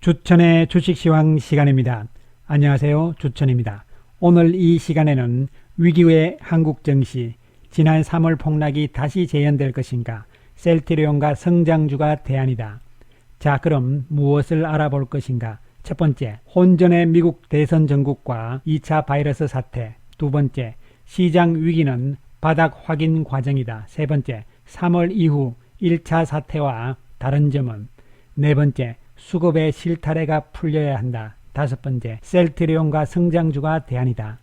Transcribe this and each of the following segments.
주천의 주식시황 시간입니다. 안녕하세요. 주천입니다. 오늘 이 시간에는 위기의 한국 증시, 지난 3월 폭락이 다시 재현될 것인가, 셀트리온과 성장주가 대안이다. 자, 그럼 무엇을 알아볼 것인가? 첫 번째, 혼전의 미국 대선 전국과 2차 바이러스 사태. 두 번째, 시장 위기는 바닥 확인 과정이다. 세 번째, 3월 이후 1차 사태와 다른 점은. 네 번째, 수급의 실타래가 풀려야 한다. 다섯 번째, 셀트리온과 성장주가 대안이다.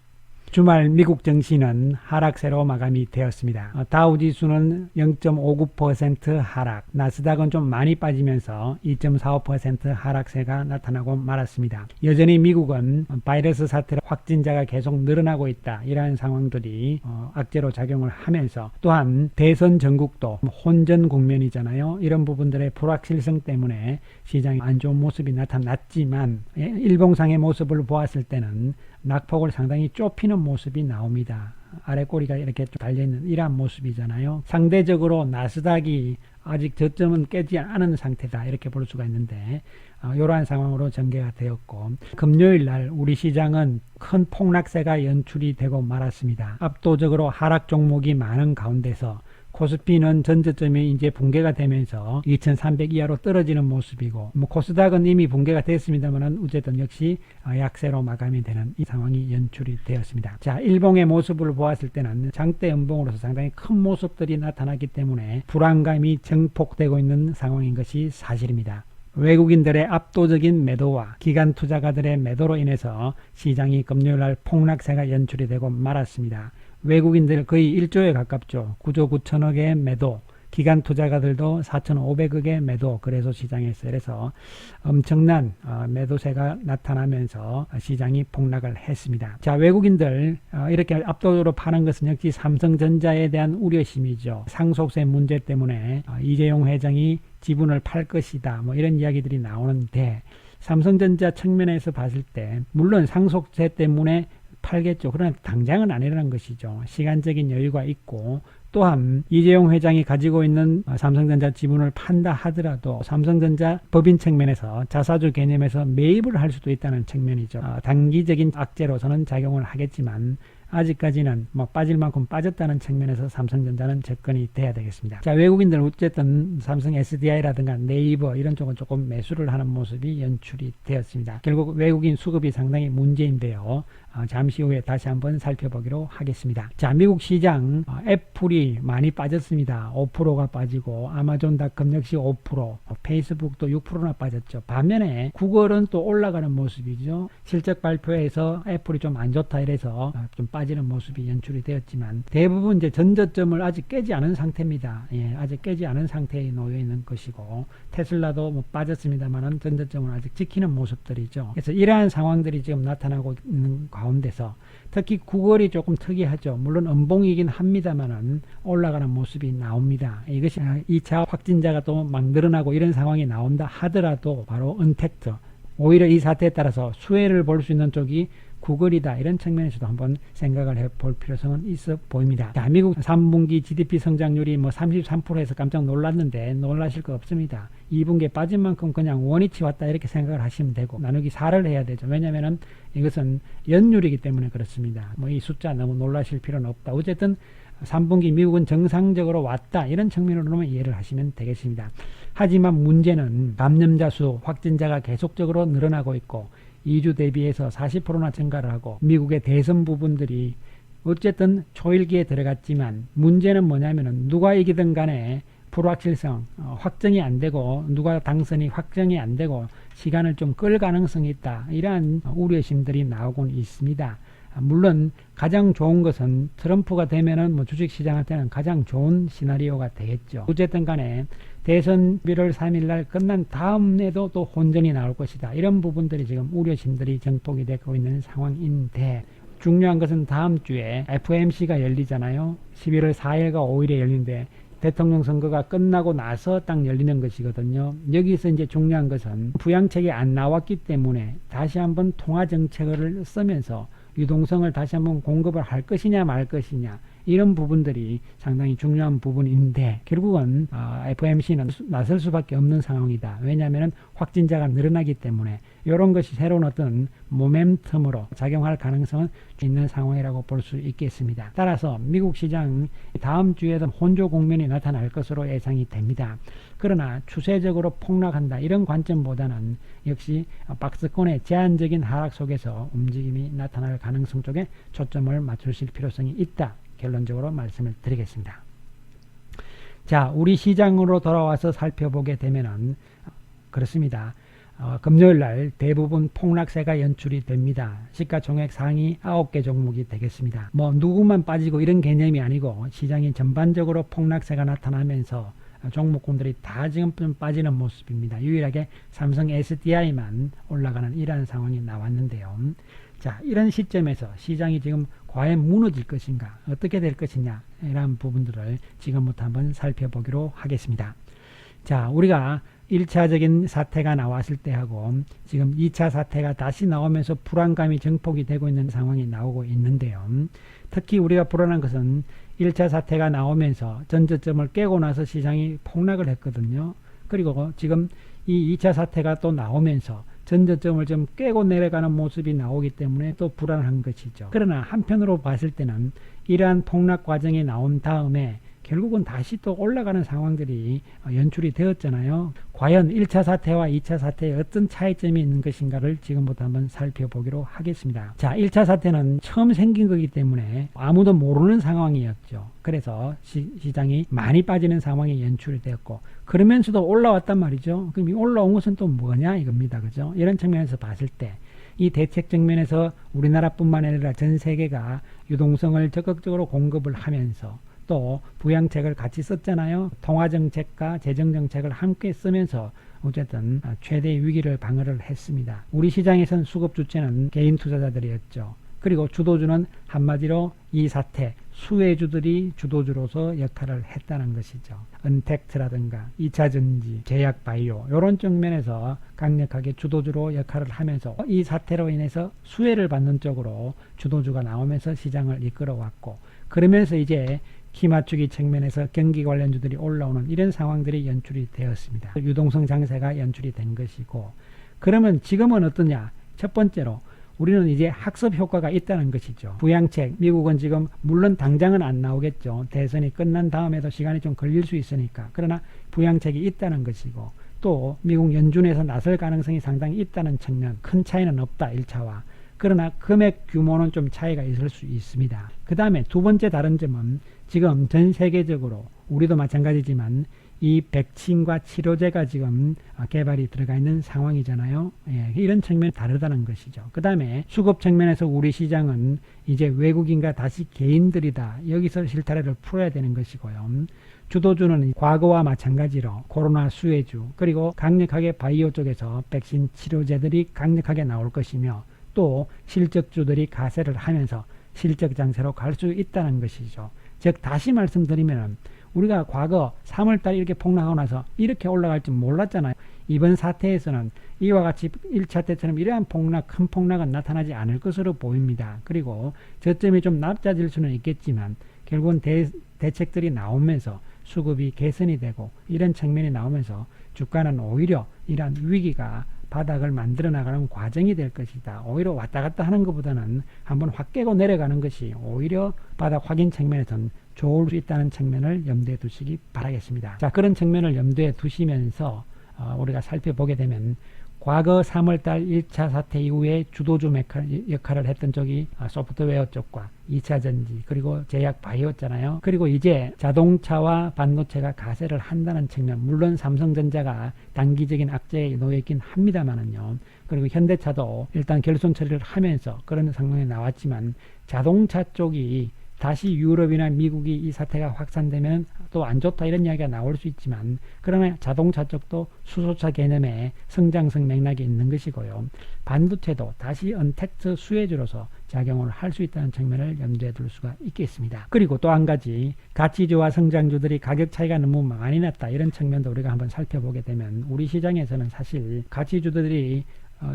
주말 미국 증시는 하락세로 마감이 되었습니다. 다우지수는 0.59% 하락, 나스닥은 좀 많이 빠지면서 2.45% 하락세가 나타나고 말았습니다. 여전히 미국은 바이러스 사태로 확진자가 계속 늘어나고 있다. 이러한 상황들이 악재로 작용을 하면서, 또한 대선 전국도 혼전 국면이잖아요. 이런 부분들의 불확실성 때문에 시장이 안 좋은 모습이 나타났지만, 일봉상의 모습을 보았을 때는 낙폭을 상당히 좁히는 모습이 나옵니다. 아래 꼬리가 이렇게 달려있는 이러한 모습이잖아요. 상대적으로 나스닥이 아직 저점은 깨지 않은 상태다, 이렇게 볼 수가 있는데, 이러한 상황으로 전개가 되었고, 금요일 날 우리 시장은 큰 폭락세가 연출이 되고 말았습니다. 압도적으로 하락 종목이 많은 가운데서 코스피는 전저점이 이제 붕괴가 되면서 2300 이하로 떨어지는 모습이고, 코스닥은 이미 붕괴가 됐습니다만 어쨌든 역시 약세로 마감이 되는 이 상황이 연출이 되었습니다. 자, 일봉의 모습을 보았을 때는 장대 음봉으로서 상당히 큰 모습들이 나타났기 때문에 불안감이 증폭되고 있는 상황인 것이 사실입니다. 외국인들의 압도적인 매도와 기관 투자가들의 매도로 인해서 시장이 금요일날 폭락세가 연출이 되고 말았습니다. 외국인들 거의 1조에 가깝죠. 9조 9천억의 매도, 기관 투자가들도 4,500억의 매도, 그래서 시장에서 그래서 엄청난 매도세가 나타나면서 시장이 폭락을 했습니다. 자, 외국인들 이렇게 압도적으로 파는 것은 역시 삼성전자에 대한 우려심이죠. 상속세 문제 때문에 이재용 회장이 지분을 팔 것이다, 이런 이야기들이 나오는데, 삼성전자 측면에서 봤을 때 물론 상속세 때문에 팔겠죠. 그러나 당장은 아니라는 것이죠. 시간적인 여유가 있고, 또한 이재용 회장이 가지고 있는 삼성전자 지분을 판다 하더라도 삼성전자 법인 측면에서 자사주 개념에서 매입을 할 수도 있다는 측면이죠. 단기적인 악재로서는 작용을 하겠지만 아직까지는 빠질 만큼 빠졌다는 측면에서 삼성전자는 접근이 돼야 되겠습니다. 자, 외국인들 어쨌든 삼성 SDI라든가 네이버 이런 쪽은 조금 매수를 하는 모습이 연출이 되었습니다. 결국 외국인 수급이 상당히 문제인데요. 잠시 후에 다시 한번 살펴보기로 하겠습니다. 자, 미국 시장 애플이 많이 빠졌습니다. 5%가 빠지고, 아마존닷컴 역시 5%, 페이스북도 6%나 빠졌죠. 반면에 구글은 또 올라가는 모습이죠. 실적 발표에서 애플이 좀 안 좋다 이래서 좀 빠지는 모습이 연출이 되었지만, 대부분 이제 전저점을 아직 깨지 않은 상태입니다. 아직 깨지 않은 상태에 놓여 있는 것이고, 테슬라도 빠졌습니다만은 전저점을 아직 지키는 모습들이죠. 그래서 이러한 상황들이 지금 나타나고 있는 가운데서 특히 구글이 조금 특이하죠. 물론 음봉이긴 합니다만은 올라가는 모습이 나옵니다. 이것이 2차 확진자가 또 막 늘어나고 이런 상황이 나온다 하더라도 바로 은택트, 오히려 이 사태에 따라서 수혜를 볼 수 있는 쪽이 구글이다, 이런 측면에서도 한번 생각을 해볼 필요성은 있어 보입니다. 자, 미국 3분기 GDP 성장률이 33%에서 깜짝 놀랐는데 놀라실 거 없습니다. 2분기에 빠진 만큼 그냥 원위치 왔다, 이렇게 생각을 하시면 되고, 나누기 4를 해야 되죠. 왜냐하면 이것은 연율이기 때문에 그렇습니다. 이 숫자 너무 놀라실 필요는 없다. 어쨌든 3분기 미국은 정상적으로 왔다, 이런 측면으로만 이해를 하시면 되겠습니다. 하지만 문제는 감염자 수, 확진자가 계속적으로 늘어나고 있고, 2주 대비해서 40%나 증가를 하고, 미국의 대선 부분들이 어쨌든 초일기에 들어갔지만, 문제는 뭐냐면은 누가 이기든 간에 불확실성, 확정이 안 되고, 누가 당선이 확정이 안 되고 시간을 좀 끌 가능성이 있다, 이러한 우려심들이 나오곤 있습니다. 물론 가장 좋은 것은 트럼프가 되면은 주식시장한테는 가장 좋은 시나리오가 되겠죠. 어쨌든 간에 대선 11월 3일 날 끝난 다음에도 또 혼전이 나올 것이다, 이런 부분들이 지금 우려심들이 정폭이 되고 있는 상황인데, 중요한 것은 다음 주에 FOMC가 열리잖아요. 11월 4일과 5일에 열리는데 대통령 선거가 끝나고 나서 딱 열리는 것이거든요. 여기서 이제 중요한 것은 부양책이 안 나왔기 때문에 다시 한번 통화정책을 쓰면서 유동성을 다시 한번 공급을 할 것이냐 말 것이냐, 이런 부분들이 상당히 중요한 부분인데 결국은 FOMC는 나설 수밖에 없는 상황이다. 왜냐하면 확진자가 늘어나기 때문에 이런 것이 새로운 어떤 모멘텀으로 작용할 가능성은 있는 상황이라고 볼 수 있겠습니다. 따라서 미국 시장 다음 주에도 혼조 국면이 나타날 것으로 예상이 됩니다. 그러나 추세적으로 폭락한다 이런 관점보다는 역시 박스권의 제한적인 하락 속에서 움직임이 나타날 가능성 쪽에 초점을 맞추실 필요성이 있다. 결론적으로 말씀을 드리겠습니다. 자, 우리 시장으로 돌아와서 살펴보게 되면은 그렇습니다. 금요일 날 대부분 폭락세가 연출이 됩니다. 시가총액 상위 9개 종목이 되겠습니다. 뭐 누구만 빠지고 이런 개념이 아니고 시장이 전반적으로 폭락세가 나타나면서 종목군들이 다 지금 좀 빠지는 모습입니다. 유일하게 삼성 SDI만 올라가는 이러한 상황이 나왔는데요. 자, 이런 시점에서 시장이 지금 과연 무너질 것인가, 어떻게 될 것이냐 이런 부분들을 지금부터 한번 살펴보기로 하겠습니다. 자, 우리가 1차적인 사태가 나왔을 때하고 지금 2차 사태가 다시 나오면서 불안감이 증폭이 되고 있는 상황이 나오고 있는데요. 특히 우리가 불안한 것은 1차 사태가 나오면서 전저점을 깨고 나서 시장이 폭락을 했거든요. 그리고 지금 이 2차 사태가 또 나오면서 전저점을 좀 깨고 내려가는 모습이 나오기 때문에 또 불안한 것이죠. 그러나 한편으로 봤을 때는 이러한 폭락 과정이 나온 다음에 결국은 다시 또 올라가는 상황들이 연출이 되었잖아요. 과연 1차 사태와 2차 사태에 어떤 차이점이 있는 것인가를 지금부터 한번 살펴보기로 하겠습니다. 자, 1차 사태는 처음 생긴 거기 때문에 아무도 모르는 상황이었죠. 그래서 시장이 많이 빠지는 상황이 연출이 되었고 그러면서도 올라왔단 말이죠. 그럼 이 올라온 것은 또 뭐냐 이겁니다. 그죠? 이런 측면에서 봤을 때 이 대책 정면에서 우리나라뿐만 아니라 전 세계가 유동성을 적극적으로 공급을 하면서 또 부양책을 같이 썼잖아요. 통화정책과 재정정책을 함께 쓰면서 어쨌든 최대의 위기를 방어를 했습니다. 우리 시장에선 수급 주체는 개인 투자자들이었죠. 그리고 주도주는 한마디로 이 사태 수혜주들이 주도주로서 역할을 했다는 것이죠. 은택트라든가 2차전지, 제약바이오 이런 측면에서 강력하게 주도주로 역할을 하면서 이 사태로 인해서 수혜를 받는 쪽으로 주도주가 나오면서 시장을 이끌어왔고 그러면서 이제 키 맞추기 측면에서 경기 관련주들이 올라오는 이런 상황들이 연출이 되었습니다. 유동성 장세가 연출이 된 것이고 그러면 지금은 어떠냐? 첫 번째로 우리는 이제 학습 효과가 있다는 것이죠. 부양책, 미국은 지금 물론 당장은 안 나오겠죠. 대선이 끝난 다음에도 시간이 좀 걸릴 수 있으니까. 그러나 부양책이 있다는 것이고 또 미국 연준에서 나설 가능성이 상당히 있다는 측면, 큰 차이는 없다 1차와. 그러나 금액 규모는 좀 차이가 있을 수 있습니다. 그 다음에 두 번째 다른 점은 지금 전 세계적으로 우리도 마찬가지지만 이 백신과 치료제가 지금 개발이 들어가 있는 상황이잖아요. 예, 이런 측면이 다르다는 것이죠. 그 다음에 수급 측면에서 우리 시장은 이제 외국인과 다시 개인들이다. 여기서 실타래를 풀어야 되는 것이고요. 주도주는 과거와 마찬가지로 코로나 수혜주 그리고 강력하게 바이오 쪽에서 백신 치료제들이 강력하게 나올 것이며 또 실적주들이 가세를 하면서 실적 장세로 갈 수 있다는 것이죠. 즉 다시 말씀드리면 우리가 과거 3월달 이렇게 폭락하고 나서 이렇게 올라갈 줄 몰랐잖아요. 이번 사태에서는 이와 같이 1차 때처럼 이러한 폭락, 큰 폭락은 나타나지 않을 것으로 보입니다. 그리고 저점이 좀 낮아질 수는 있겠지만 결국은 대책들이 나오면서 수급이 개선이 되고 이런 측면이 나오면서 주가는 오히려 이러한 위기가 바닥을 만들어 나가는 과정이 될 것이다. 오히려 왔다 갔다 하는 것보다는 한번 확 깨고 내려가는 것이 오히려 바닥 확인 측면에서는 좋을 수 있다는 측면을 염두에 두시기 바라겠습니다. 자, 그런 측면을 염두에 두시면서 우리가 살펴보게 되면 과거 3월달 1차 사태 이후에 주도주 역할을 했던 쪽이 소프트웨어 쪽과 2차 전지 그리고 제약 바이오였잖아요. 그리고 이제 자동차와 반도체가 가세를 한다는 측면, 물론 삼성전자가 단기적인 악재에 놓여있긴 합니다만은요. 그리고 현대차도 일단 결손 처리를 하면서 그런 상황이 나왔지만 자동차 쪽이 다시 유럽이나 미국이 이 사태가 확산되면 또 안 좋다 이런 이야기가 나올 수 있지만 그러나 자동차 쪽도 수소차 개념의 성장성 맥락이 있는 것이고요. 반도체도 다시 언택트 수혜주로서 작용을 할 수 있다는 측면을 염두에 둘 수가 있겠습니다. 그리고 또 한 가지 가치주와 성장주들이 가격 차이가 너무 많이 났다 이런 측면도 우리가 한번 살펴보게 되면 우리 시장에서는 사실 가치주들이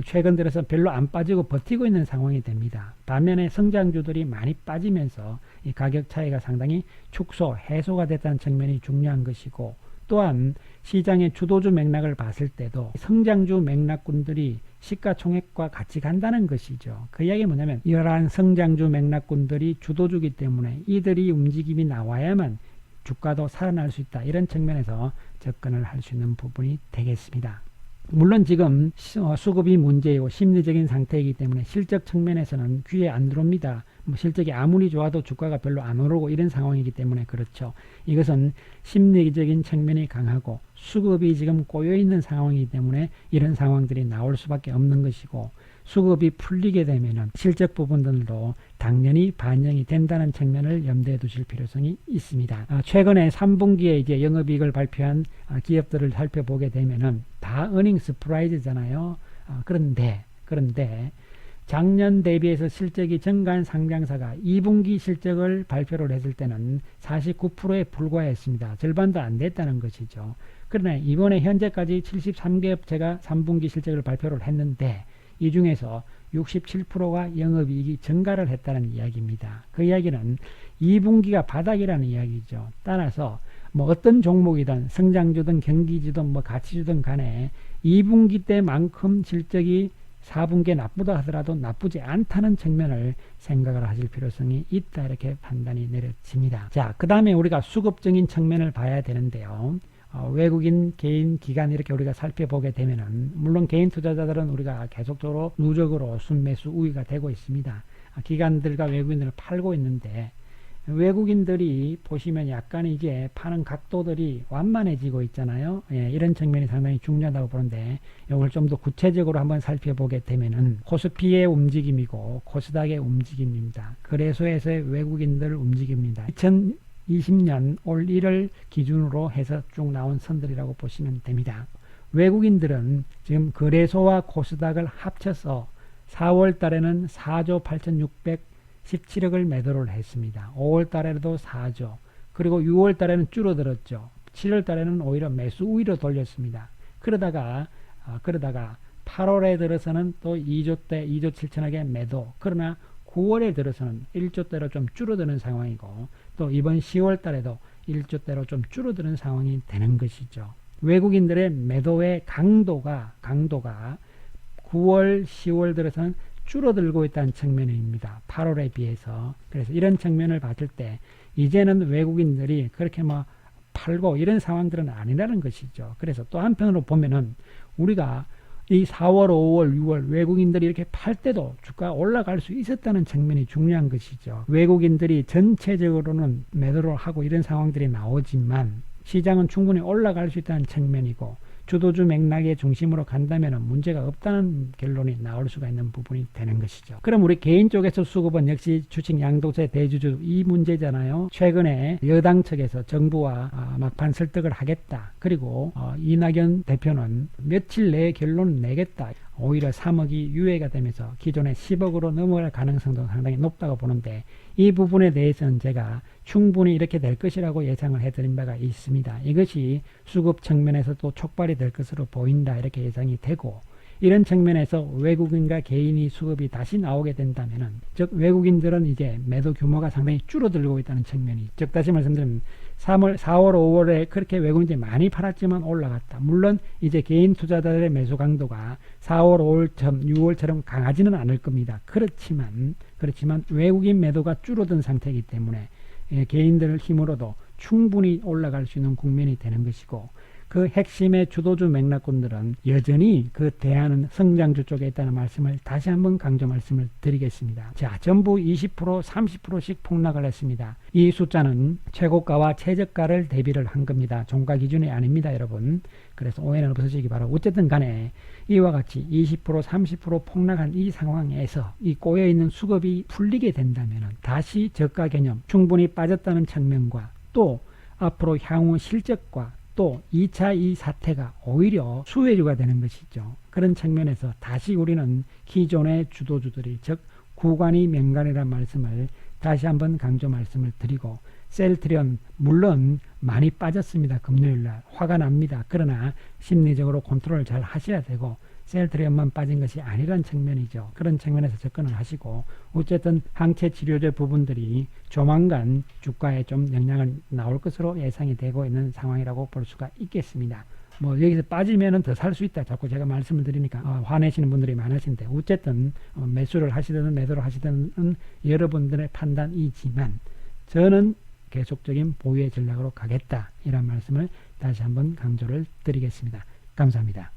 최근 들어서 별로 안 빠지고 버티고 있는 상황이 됩니다. 반면에 성장주들이 많이 빠지면서 이 가격 차이가 상당히 축소, 해소가 됐다는 측면이 중요한 것이고, 또한 시장의 주도주 맥락을 봤을 때도 성장주 맥락군들이 시가총액과 같이 간다는 것이죠. 그 이야기는 뭐냐면 이러한 성장주 맥락군들이 주도주기 때문에 이들이 움직임이 나와야만 주가도 살아날 수 있다. 이런 측면에서 접근을 할 수 있는 부분이 되겠습니다. 물론 지금 수급이 문제이고 심리적인 상태이기 때문에 실적 측면에서는 귀에 안 들어옵니다. 실적이 아무리 좋아도 주가가 별로 안 오르고 이런 상황이기 때문에 그렇죠. 이것은 심리적인 측면이 강하고 수급이 지금 꼬여있는 상황이기 때문에 이런 상황들이 나올 수밖에 없는 것이고, 수급이 풀리게 되면은 실적 부분들도 당연히 반영이 된다는 측면을 염두에 두실 필요성이 있습니다. 최근에 3분기에 이제 영업이익을 발표한 기업들을 살펴보게 되면은 다 어닝 서프라이즈잖아요. 그런데 작년 대비해서 실적이 증가한 상장사가 2분기 실적을 발표를 했을 때는 49%에 불과했습니다. 절반도 안 됐다는 것이죠. 그러나 이번에 현재까지 73개업체가 3분기 실적을 발표를 했는데 이 중에서 67%가 영업이익이 증가를 했다는 이야기입니다. 그 이야기는 2분기가 바닥이라는 이야기죠. 따라서 어떤 종목이든 성장주든 경기주든 가치주든 간에 2분기 때만큼 실적이 4분기에 나쁘다 하더라도 나쁘지 않다는 측면을 생각을 하실 필요성이 있다, 이렇게 판단이 내려집니다. 자, 그 다음에 우리가 수급적인 측면을 봐야 되는데요. 외국인, 개인, 기관 이렇게 우리가 살펴보게 되면은 물론 개인 투자자들은 우리가 계속적으로 누적으로 순매수 우위가 되고 있습니다. 기관들과 외국인들을 팔고 있는데 외국인들이 보시면 약간 이게 파는 각도들이 완만해지고 있잖아요. 예, 이런 측면이 상당히 중요하다고 보는데 이걸 좀 더 구체적으로 한번 살펴보게 되면은 코스피의 움직임이고 코스닥의 움직임입니다. 거래소에서의 외국인들 움직임입니다. 2020년 올 1월 기준으로 해서 쭉 나온 선들이라고 보시면 됩니다. 외국인들은 지금 거래소와 코스닥을 합쳐서 4월 달에는 4조 8,617억을 매도를 했습니다. 5월 달에도 4조, 그리고 6월 달에는 줄어들었죠. 7월 달에는 오히려 매수 우위로 돌렸습니다. 그러다가 8월에 들어서는 또 2조대 2조 7천억의 매도, 그러나 9월에 들어서는 1조대로 좀 줄어드는 상황이고, 또 이번 10월 달에도 1조대로 좀 줄어드는 상황이 되는 것이죠. 외국인들의 매도의 강도가 9월, 10월 들어서는 줄어들고 있다는 측면입니다. 8월에 비해서. 그래서 이런 측면을 봤을 때 이제는 외국인들이 그렇게 팔고 이런 상황들은 아니라는 것이죠. 그래서 또 한편으로 보면은 우리가 이 4월, 5월, 6월 외국인들이 이렇게 팔 때도 주가가 올라갈 수 있었다는 측면이 중요한 것이죠. 외국인들이 전체적으로는 매도를 하고 이런 상황들이 나오지만 시장은 충분히 올라갈 수 있다는 측면이고, 주도주 맥락의 중심으로 간다면 문제가 없다는 결론이 나올 수가 있는 부분이 되는 것이죠. 그럼 우리 개인 쪽에서 수급은 역시 주식 양도세 대주주 이 문제잖아요. 최근에 여당 측에서 정부와 막판 설득을 하겠다. 그리고 이낙연 대표는 며칠 내에 결론을 내겠다. 오히려 3억이 유예가 되면서 기존의 10억으로 넘어갈 가능성도 상당히 높다고 보는데, 이 부분에 대해서는 제가 충분히 이렇게 될 것이라고 예상을 해드린 바가 있습니다. 이것이 수급 측면에서도 촉발이 될 것으로 보인다, 이렇게 예상이 되고, 이런 측면에서 외국인과 개인이 수급이 다시 나오게 된다면은, 즉 외국인들은 이제 매도 규모가 상당히 줄어들고 있다는 측면이, 즉 다시 말씀드리면 4월, 5월에 그렇게 외국인들이 많이 팔았지만 올라갔다. 물론 이제 개인 투자자들의 매수 강도가 4월, 5월처럼 6월처럼 강하지는 않을 겁니다. 그렇지만 외국인 매도가 줄어든 상태이기 때문에 개인들 힘으로도 충분히 올라갈 수 있는 국면이 되는 것이고, 그 핵심의 주도주 맥락군들은 여전히 그 대안은 성장주 쪽에 있다는 말씀을 다시 한번 강조 말씀을 드리겠습니다. 자, 전부 20%, 30%씩 폭락을 했습니다. 이 숫자는 최고가와 최저가를 대비를 한 겁니다. 종가 기준이 아닙니다, 여러분. 그래서 오해는 없으시기 바라고. 어쨌든 간에 이와 같이 20%, 30% 폭락한 이 상황에서 이 꼬여있는 수급이 풀리게 된다면 다시 저가 개념 충분히 빠졌다는 측면과, 또 앞으로 향후 실적과 또 2차 이 사태가 오히려 수혜주가 되는 것이죠. 그런 측면에서 다시 우리는 기존의 주도주들이, 즉 구간이 명간이라는 말씀을 다시 한번 강조 말씀을 드리고, 셀트리온 물론 많이 빠졌습니다. 금요일날 화가 납니다. 그러나 심리적으로 컨트롤을 잘 하셔야 되고, 셀트리온만 빠진 것이 아니란 측면이죠. 그런 측면에서 접근을 하시고 어쨌든 항체 치료제 부분들이 조만간 주가에 좀 영향을 나올 것으로 예상이 되고 있는 상황이라고 볼 수가 있겠습니다. 뭐 여기서 빠지면은 더 살 수 있다. 자꾸 제가 말씀을 드리니까 화내시는 분들이 많으신데 어쨌든 매수를 하시든 매도를 하시든 여러분들의 판단이지만 저는 계속적인 보유의 전략으로 가겠다. 이런 말씀을 다시 한번 강조를 드리겠습니다. 감사합니다.